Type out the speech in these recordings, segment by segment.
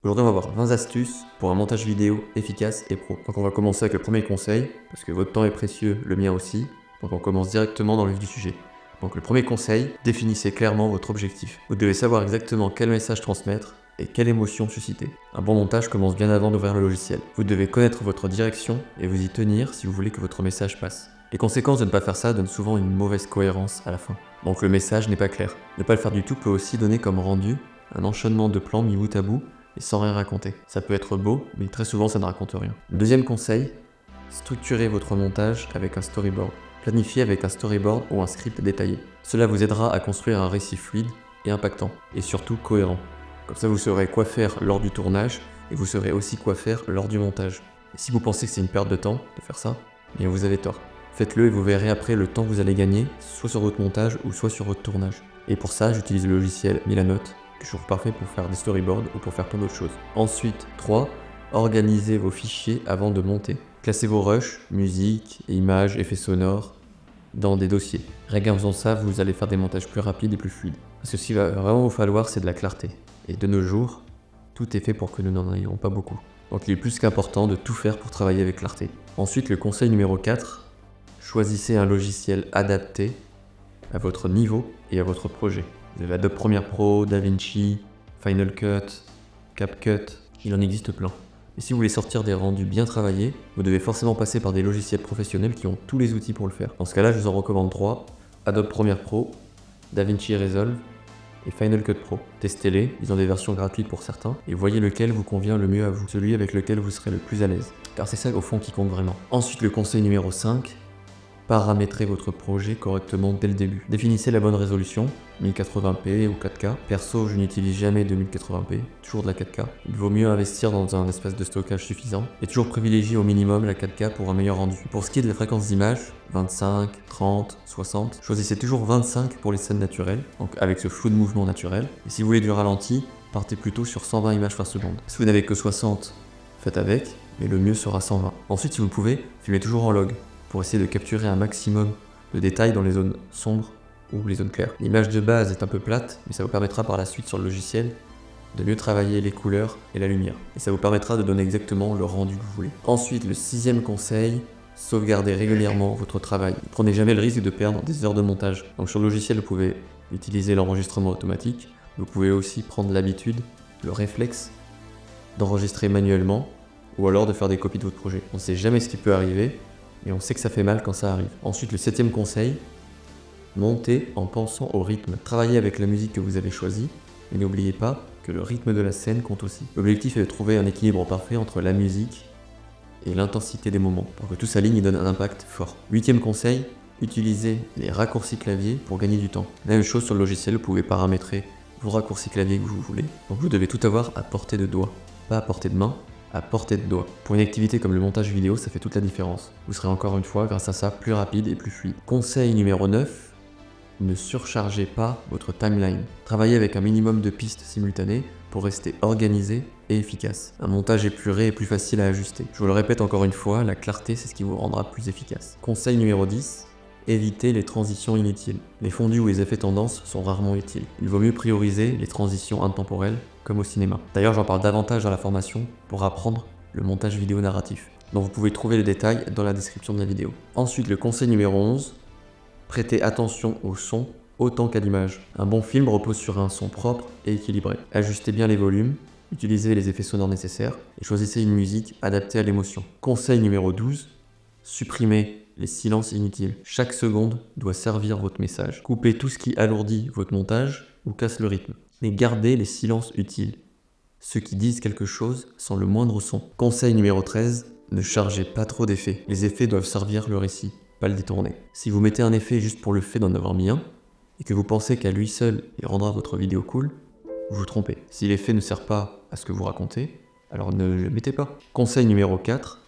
Aujourd'hui, on va voir 20 astuces pour un montage vidéo efficace et pro. Donc on va commencer avec le premier conseil, parce que votre temps est précieux, le mien aussi. Donc on commence directement dans le vif du sujet. Donc le premier conseil, définissez clairement votre objectif. Vous devez savoir exactement quel message transmettre et quelle émotion susciter. Un bon montage commence bien avant d'ouvrir le logiciel. Vous devez connaître votre direction et vous y tenir si vous voulez que votre message passe. Les conséquences de ne pas faire ça donnent souvent une mauvaise cohérence à la fin. Donc le message n'est pas clair. Ne pas le faire du tout peut aussi donner comme rendu un enchaînement de plans mis bout à bout et sans rien raconter. Ça peut être beau, mais très souvent ça ne raconte rien. Deuxième conseil, structurez votre montage avec un storyboard. Planifiez avec un storyboard ou un script détaillé. Cela vous aidera à construire un récit fluide et impactant, et surtout cohérent. Comme ça vous saurez quoi faire lors du tournage, et vous saurez aussi quoi faire lors du montage. Et si vous pensez que c'est une perte de temps de faire ça, eh bien vous avez tort. Faites-le et vous verrez après le temps que vous allez gagner, soit sur votre montage ou soit sur votre tournage. Et pour ça, j'utilise le logiciel Milanote, que je trouve parfait pour faire des storyboards ou pour faire plein d'autres choses. Ensuite, 3. Organisez vos fichiers avant de monter. Classez vos rushs, musique, images, effets sonores, dans des dossiers. Rien qu'en faisant ça, vous allez faire des montages plus rapides et plus fluides. Parce que ce qu'il va vraiment vous falloir, c'est de la clarté. Et de nos jours, tout est fait pour que nous n'en ayons pas beaucoup. Donc il est plus qu'important de tout faire pour travailler avec clarté. Ensuite, le conseil numéro 4, choisissez un logiciel adapté à votre niveau et à votre projet. Vous avez Adobe Premiere Pro, DaVinci, Final Cut, CapCut, il en existe plein. Et si vous voulez sortir des rendus bien travaillés, vous devez forcément passer par des logiciels professionnels qui ont tous les outils pour le faire. Dans ce cas-là, je vous en recommande 3, Adobe Premiere Pro, DaVinci Resolve et Final Cut Pro. Testez-les, ils ont des versions gratuites pour certains, et voyez lequel vous convient le mieux à vous, celui avec lequel vous serez le plus à l'aise. Car c'est ça au fond qui compte vraiment. Ensuite, le conseil numéro 5, paramétrez votre projet correctement dès le début. Définissez la bonne résolution, 1080p ou 4K. Perso, je n'utilise jamais de 1080p, toujours de la 4K. Il vaut mieux investir dans un espace de stockage suffisant et toujours privilégier au minimum la 4K pour un meilleur rendu. Pour ce qui est de la fréquence d'image, 25, 30, 60, choisissez toujours 25 pour les scènes naturelles, donc avec ce flou de mouvement naturel. Et si vous voulez du ralenti, partez plutôt sur 120 images par seconde. Si vous n'avez que 60, faites avec, mais le mieux sera 120. Ensuite, si vous le pouvez, filmez toujours en log, pour essayer de capturer un maximum de détails dans les zones sombres ou les zones claires. L'image de base est un peu plate, mais ça vous permettra par la suite sur le logiciel de mieux travailler les couleurs et la lumière. Et ça vous permettra de donner exactement le rendu que vous voulez. Ensuite, le 6e conseil, sauvegardez régulièrement votre travail. Ne prenez jamais le risque de perdre des heures de montage. Donc sur le logiciel, vous pouvez utiliser l'enregistrement automatique. Vous pouvez aussi prendre l'habitude, le réflexe, d'enregistrer manuellement ou alors de faire des copies de votre projet. On ne sait jamais ce qui peut arriver, et on sait que ça fait mal quand ça arrive. Ensuite, le 7e conseil, montez en pensant au rythme. Travaillez avec la musique que vous avez choisie, et n'oubliez pas que le rythme de la scène compte aussi. L'objectif est de trouver un équilibre parfait entre la musique et l'intensité des moments, pour que tout s'aligne et donne un impact fort. 8e conseil, utilisez les raccourcis clavier pour gagner du temps. La même chose sur le logiciel, vous pouvez paramétrer vos raccourcis clavier que vous voulez. Donc vous devez tout avoir à portée de doigt, pas à portée de main, à portée de doigt. Pour une activité comme le montage vidéo, ça fait toute la différence. Vous serez encore une fois, grâce à ça, plus rapide et plus fluide. Conseil numéro 9, ne surchargez pas votre timeline. Travaillez avec un minimum de pistes simultanées pour rester organisé et efficace. Un montage épuré est plus facile à ajuster. Je vous le répète encore une fois, la clarté, c'est ce qui vous rendra plus efficace. Conseil numéro 10, évitez les transitions inutiles. Les fondus ou les effets tendance sont rarement utiles. Il vaut mieux prioriser les transitions intemporelles, comme au cinéma. D'ailleurs, j'en parle davantage dans la formation pour apprendre le montage vidéo narratif, dont vous pouvez trouver les détails dans la description de la vidéo. Ensuite, le conseil numéro 11, prêtez attention au son autant qu'à l'image. Un bon film repose sur un son propre et équilibré. Ajustez bien les volumes, utilisez les effets sonores nécessaires et choisissez une musique adaptée à l'émotion. Conseil numéro 12, supprimez les silences inutiles. Chaque seconde doit servir votre message. Coupez tout ce qui alourdit votre montage ou casse le rythme. Mais gardez les silences utiles, ceux qui disent quelque chose sans le moindre son. Conseil numéro 13, ne chargez pas trop d'effets. Les effets doivent servir le récit, pas le détourner. Si vous mettez un effet juste pour le fait d'en avoir mis un, et que vous pensez qu'à lui seul il rendra votre vidéo cool, vous vous trompez. Si l'effet ne sert pas à ce que vous racontez, alors ne le mettez pas. Conseil numéro 4,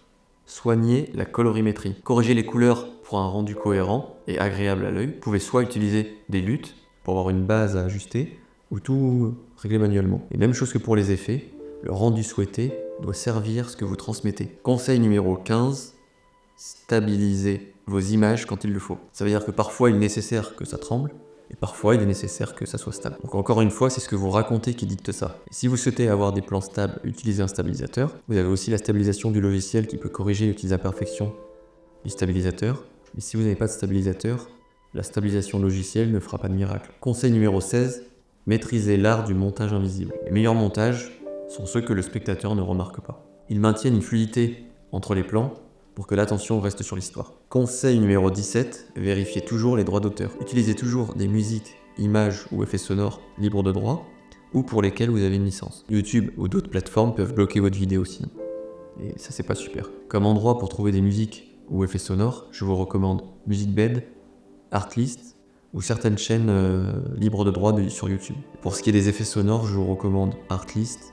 soignez la colorimétrie. Corrigez les couleurs pour un rendu cohérent et agréable à l'œil. Vous pouvez soit utiliser des luttes pour avoir une base à ajuster, ou tout régler manuellement. Et même chose que pour les effets, le rendu souhaité doit servir ce que vous transmettez. Conseil numéro 15, stabilisez vos images quand il le faut. Ça veut dire que parfois il est nécessaire que ça tremble, Et parfois, il est nécessaire que ça soit stable. Donc encore une fois, c'est ce que vous racontez qui dicte ça. Et si vous souhaitez avoir des plans stables, utilisez un stabilisateur. Vous avez aussi la stabilisation du logiciel qui peut corriger les petites imperfections du stabilisateur. Mais si vous n'avez pas de stabilisateur, la stabilisation logicielle ne fera pas de miracle. Conseil numéro 16, maîtrisez l'art du montage invisible. Les meilleurs montages sont ceux que le spectateur ne remarque pas. Ils maintiennent une fluidité entre les plans pour que l'attention reste sur l'histoire. Conseil numéro 17, vérifiez toujours les droits d'auteur. Utilisez toujours des musiques, images ou effets sonores libres de droit ou pour lesquels vous avez une licence. YouTube ou d'autres plateformes peuvent bloquer votre vidéo sinon. Et ça, c'est pas super. Comme endroit pour trouver des musiques ou effets sonores, je vous recommande MusicBed, Artlist ou certaines chaînes libres de droit sur YouTube. Pour ce qui est des effets sonores, je vous recommande Artlist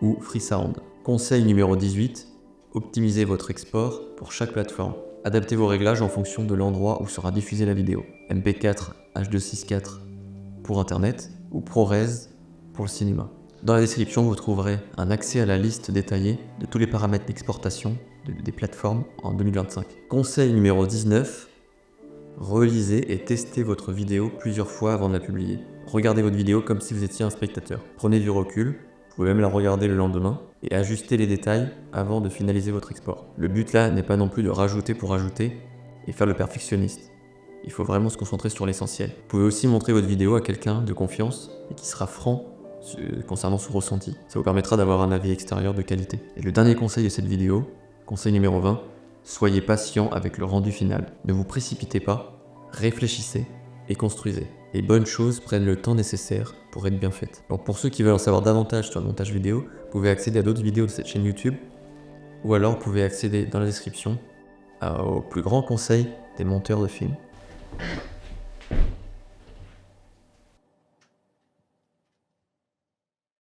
ou Freesound. Conseil numéro 18, optimisez votre export pour chaque plateforme. Adaptez vos réglages en fonction de l'endroit où sera diffusée la vidéo. MP4, H264 pour Internet ou ProRes pour le cinéma. Dans la description, vous trouverez un accès à la liste détaillée de tous les paramètres d'exportation des plateformes en 2025. Conseil numéro 19, relisez et testez votre vidéo plusieurs fois avant de la publier. Regardez votre vidéo comme si vous étiez un spectateur. Prenez du recul, vous pouvez même la regarder le lendemain et ajustez les détails avant de finaliser votre export. Le but là n'est pas non plus de rajouter pour rajouter et faire le perfectionniste. Il faut vraiment se concentrer sur l'essentiel. Vous pouvez aussi montrer votre vidéo à quelqu'un de confiance et qui sera franc concernant son ressenti. Ça vous permettra d'avoir un avis extérieur de qualité. Et le dernier conseil de cette vidéo, conseil numéro 20, soyez patient avec le rendu final. Ne vous précipitez pas, réfléchissez et construisez. Les bonnes choses prennent le temps nécessaire pour être bien faites. Alors pour ceux qui veulent en savoir davantage sur le montage vidéo, vous pouvez accéder à d'autres vidéos de cette chaîne YouTube ou alors vous pouvez accéder dans la description aux plus grands conseils des monteurs de films.